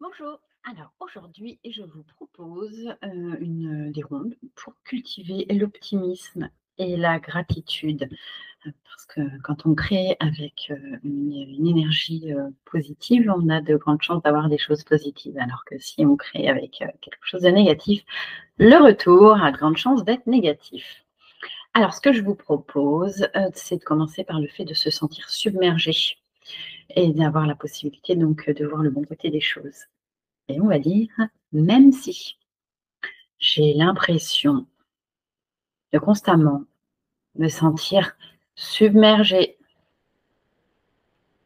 Bonjour. Alors aujourd'hui, je vous propose des rondes pour cultiver l'optimisme et la gratitude. Parce que quand on crée avec une énergie positive, on a de grandes chances d'avoir des choses positives. Alors que si on crée avec quelque chose de négatif, le retour a de grandes chances d'être négatif. Alors ce que je vous propose, c'est de commencer par le fait de se sentir submergé et d'avoir la possibilité donc de voir le bon côté des choses. Et on va dire, même si j'ai l'impression de constamment me sentir submergée,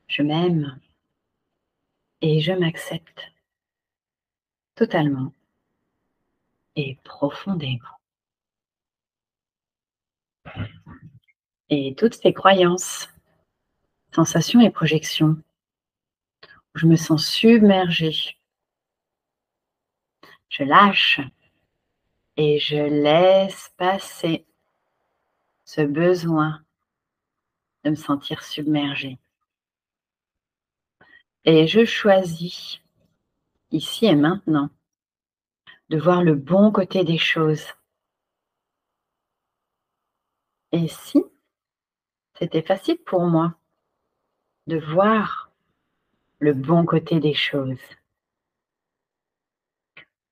je m'aime et je m'accepte totalement et profondément. Et toutes ces croyances, sensations et projections, où je me sens submergée, je lâche et je laisse passer ce besoin de me sentir submergée. Et je choisis, ici et maintenant, de voir le bon côté des choses. Et si c'était facile pour moi de voir le bon côté des choses?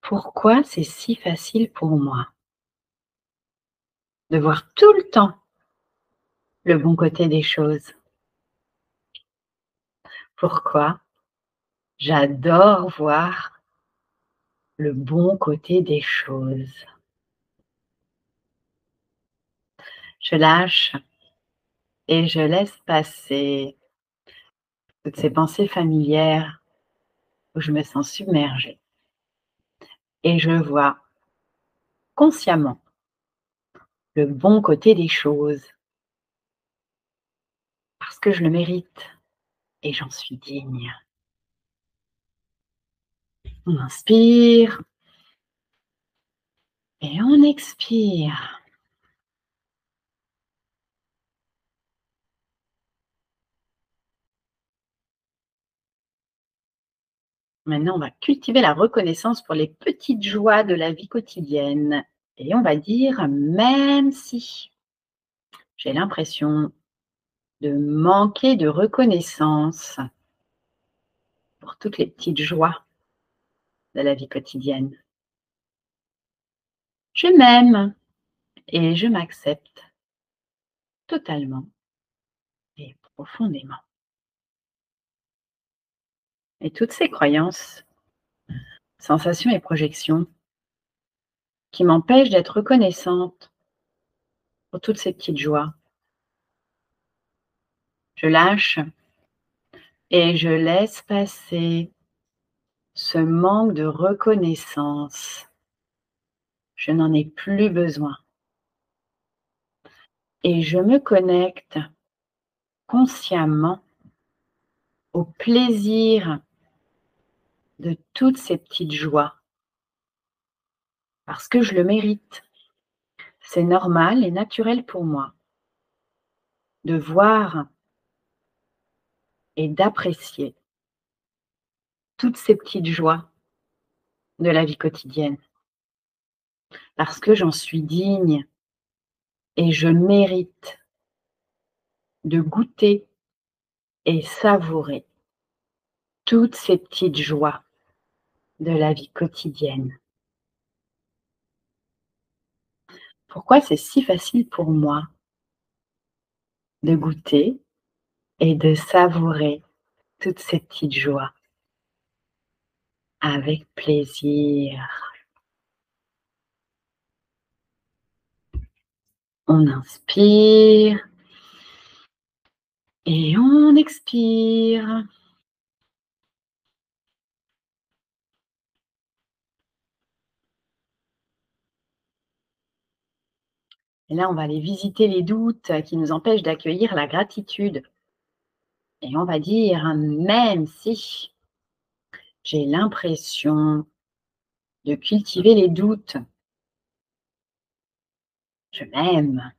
Pourquoi c'est si facile pour moi de voir tout le temps le bon côté des choses? Pourquoi j'adore voir le bon côté des choses? Je lâche et je laisse passer toutes ces pensées familières où je me sens submergée et je vois consciemment le bon côté des choses parce que je le mérite et j'en suis digne. On inspire et on expire. Maintenant, on va cultiver la reconnaissance pour les petites joies de la vie quotidienne. Et on va dire, même si j'ai l'impression de manquer de reconnaissance pour toutes les petites joies de la vie quotidienne, je m'aime et je m'accepte totalement et profondément. Et toutes ces croyances, sensations et projections qui m'empêchent d'être reconnaissante pour toutes ces petites joies, je lâche et je laisse passer ce manque de reconnaissance. Je n'en ai plus besoin et je me connecte consciemment au plaisir de toutes ces petites joies parce que je le mérite. C'est normal et naturel pour moi de voir et d'apprécier toutes ces petites joies de la vie quotidienne parce que j'en suis digne et je mérite de goûter et savourer toutes ces petites joies de la vie quotidienne. Pourquoi c'est si facile pour moi de goûter et de savourer toutes ces petites joies avec plaisir? On inspire et on expire. Et là, on va aller visiter les doutes qui nous empêchent d'accueillir la gratitude. Et on va dire, même si j'ai l'impression de cultiver les doutes, je m'aime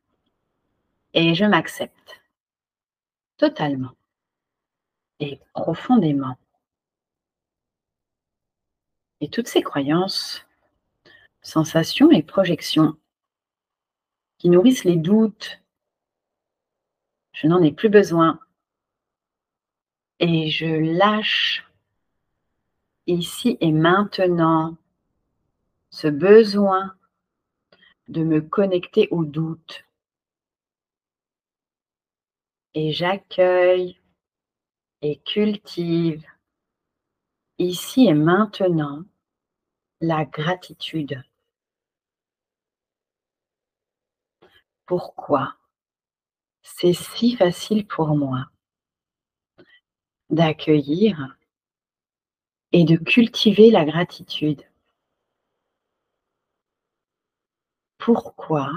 et je m'accepte totalement et profondément. Et toutes ces croyances, sensations et projections qui nourrissent les doutes, je n'en ai plus besoin et je lâche ici et maintenant ce besoin de me connecter aux doutes et j'accueille et cultive ici et maintenant la gratitude. Pourquoi c'est si facile pour moi d'accueillir et de cultiver la gratitude? Pourquoi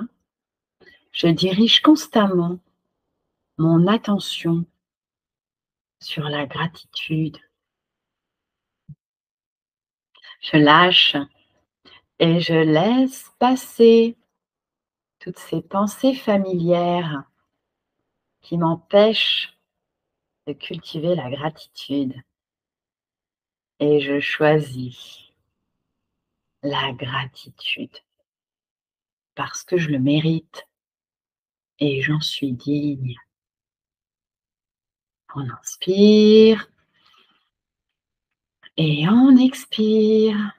je dirige constamment mon attention sur la gratitude? Je lâche et je laisse passer toutes ces pensées familières qui m'empêchent de cultiver la gratitude. Et je choisis la gratitude parce que je le mérite et j'en suis digne. On inspire et on expire.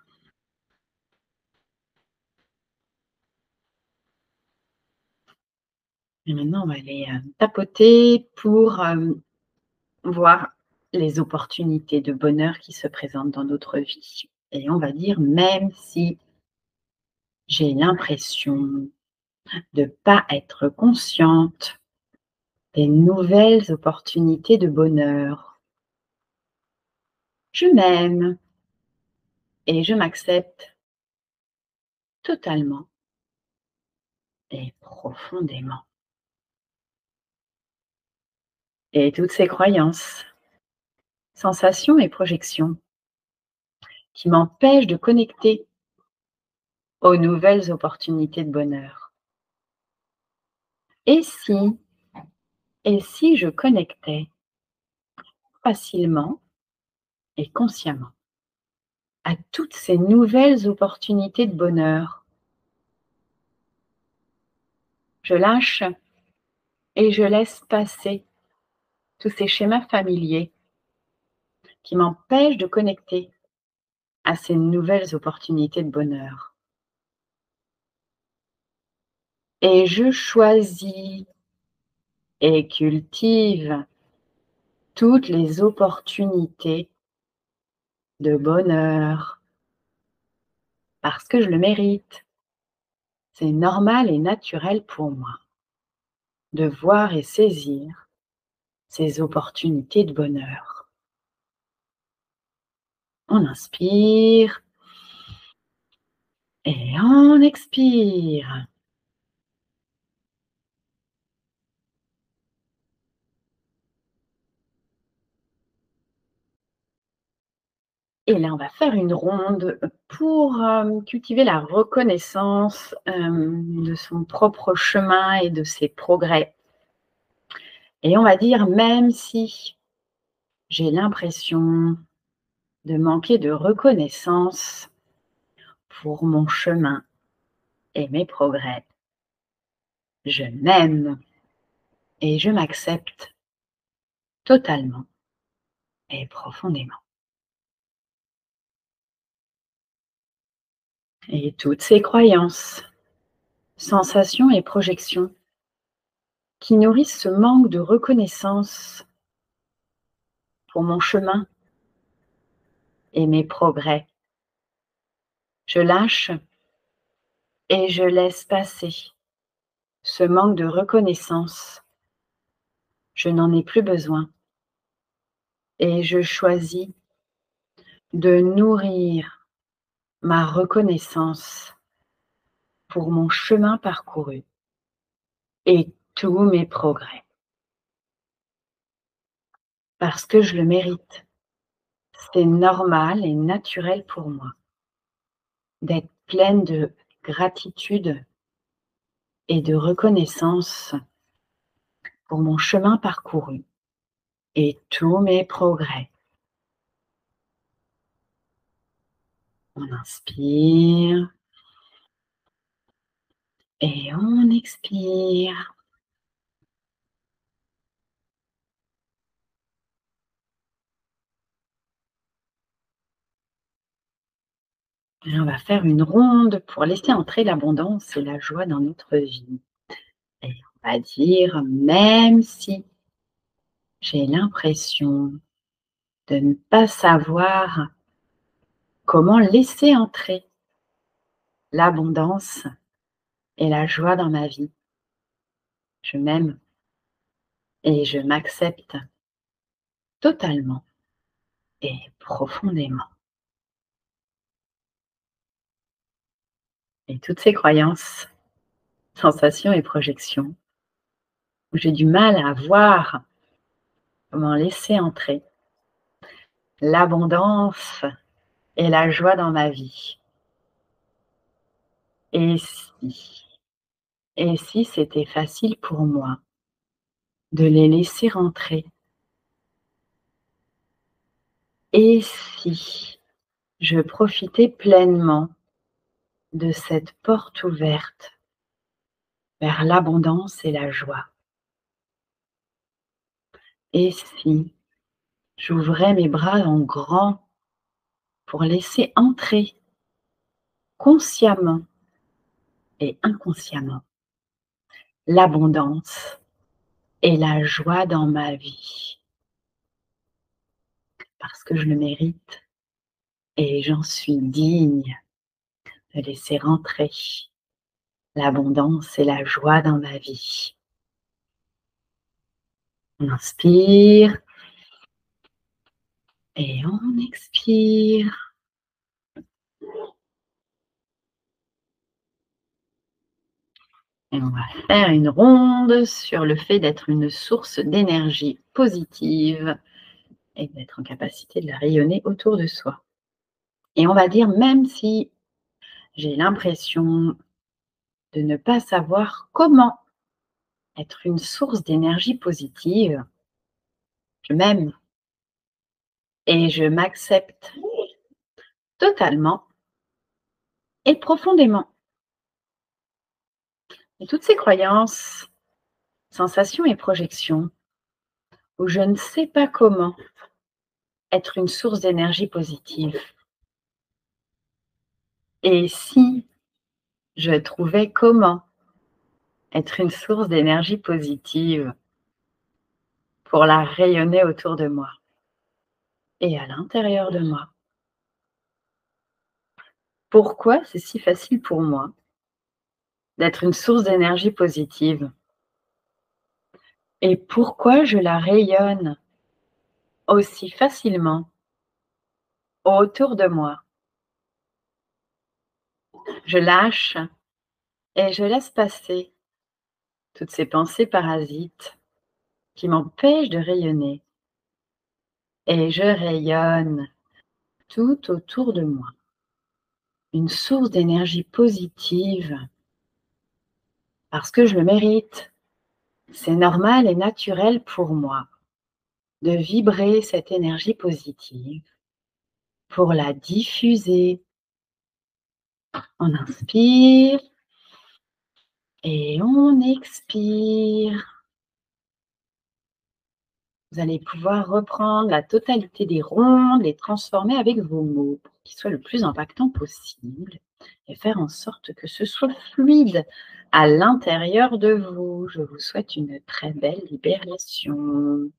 Et maintenant, on va aller tapoter pour voir les opportunités de bonheur qui se présentent dans notre vie. Et on va dire, même si j'ai l'impression de ne pas être consciente des nouvelles opportunités de bonheur, je m'aime et je m'accepte totalement et profondément. Et toutes ces croyances, sensations et projections qui m'empêchent de connecter aux nouvelles opportunités de bonheur. Et si je connectais facilement et consciemment à toutes ces nouvelles opportunités de bonheur? Je lâche et je laisse passer tous ces schémas familiers qui m'empêchent de connecter à ces nouvelles opportunités de bonheur. Et je choisis et cultive toutes les opportunités de bonheur parce que je le mérite. C'est normal et naturel pour moi de voir et saisir ces opportunités de bonheur. On inspire et on expire. Et là, on va faire une ronde pour cultiver la reconnaissance de son propre chemin et de ses progrès. Et on va dire, même si j'ai l'impression de manquer de reconnaissance pour mon chemin et mes progrès, je m'aime et je m'accepte totalement et profondément. Et toutes ces croyances, sensations et projections qui nourrissent ce manque de reconnaissance pour mon chemin et mes progrès, je lâche et je laisse passer ce manque de reconnaissance. Je n'en ai plus besoin et je choisis de nourrir ma reconnaissance pour mon chemin parcouru et tous mes progrès. Parce que je le mérite. C'est normal et naturel pour moi d'être pleine de gratitude et de reconnaissance pour mon chemin parcouru et tous mes progrès. On inspire et on expire. Et on va faire une ronde pour laisser entrer l'abondance et la joie dans notre vie. Et on va dire, même si j'ai l'impression de ne pas savoir comment laisser entrer l'abondance et la joie dans ma vie, je m'aime et je m'accepte totalement et profondément. Et toutes ces croyances, sensations et projections où j'ai du mal à voir comment laisser entrer l'abondance et la joie dans ma vie. Et si, et si c'était facile pour moi de les laisser rentrer? Et si je profitais pleinement de cette porte ouverte vers l'abondance et la joie? Et si j'ouvrais mes bras en grand pour laisser entrer consciemment et inconsciemment l'abondance et la joie dans ma vie? Parce que je le mérite et j'en suis digne de laisser rentrer l'abondance et la joie dans ma vie. On inspire et on expire. Et on va faire une ronde sur le fait d'être une source d'énergie positive et d'être en capacité de la rayonner autour de soi. Et on va dire, même si j'ai l'impression de ne pas savoir comment être une source d'énergie positive, je m'aime et je m'accepte totalement et profondément. Et toutes ces croyances, sensations et projections où je ne sais pas comment être une source d'énergie positive. Et si je trouvais comment être une source d'énergie positive pour la rayonner autour de moi et à l'intérieur de moi? Pourquoi c'est si facile pour moi d'être une source d'énergie positive? Et pourquoi je la rayonne aussi facilement autour de moi? Je lâche et je laisse passer toutes ces pensées parasites qui m'empêchent de rayonner. Et je rayonne tout autour de moi. Une source d'énergie positive parce que je le mérite. C'est normal et naturel pour moi de vibrer cette énergie positive pour la diffuser. On inspire et on expire. Vous allez pouvoir reprendre la totalité des rondes, les transformer avec vos mots pour qu'ils soient le plus impactants possible et faire en sorte que ce soit fluide à l'intérieur de vous. Je vous souhaite une très belle libération.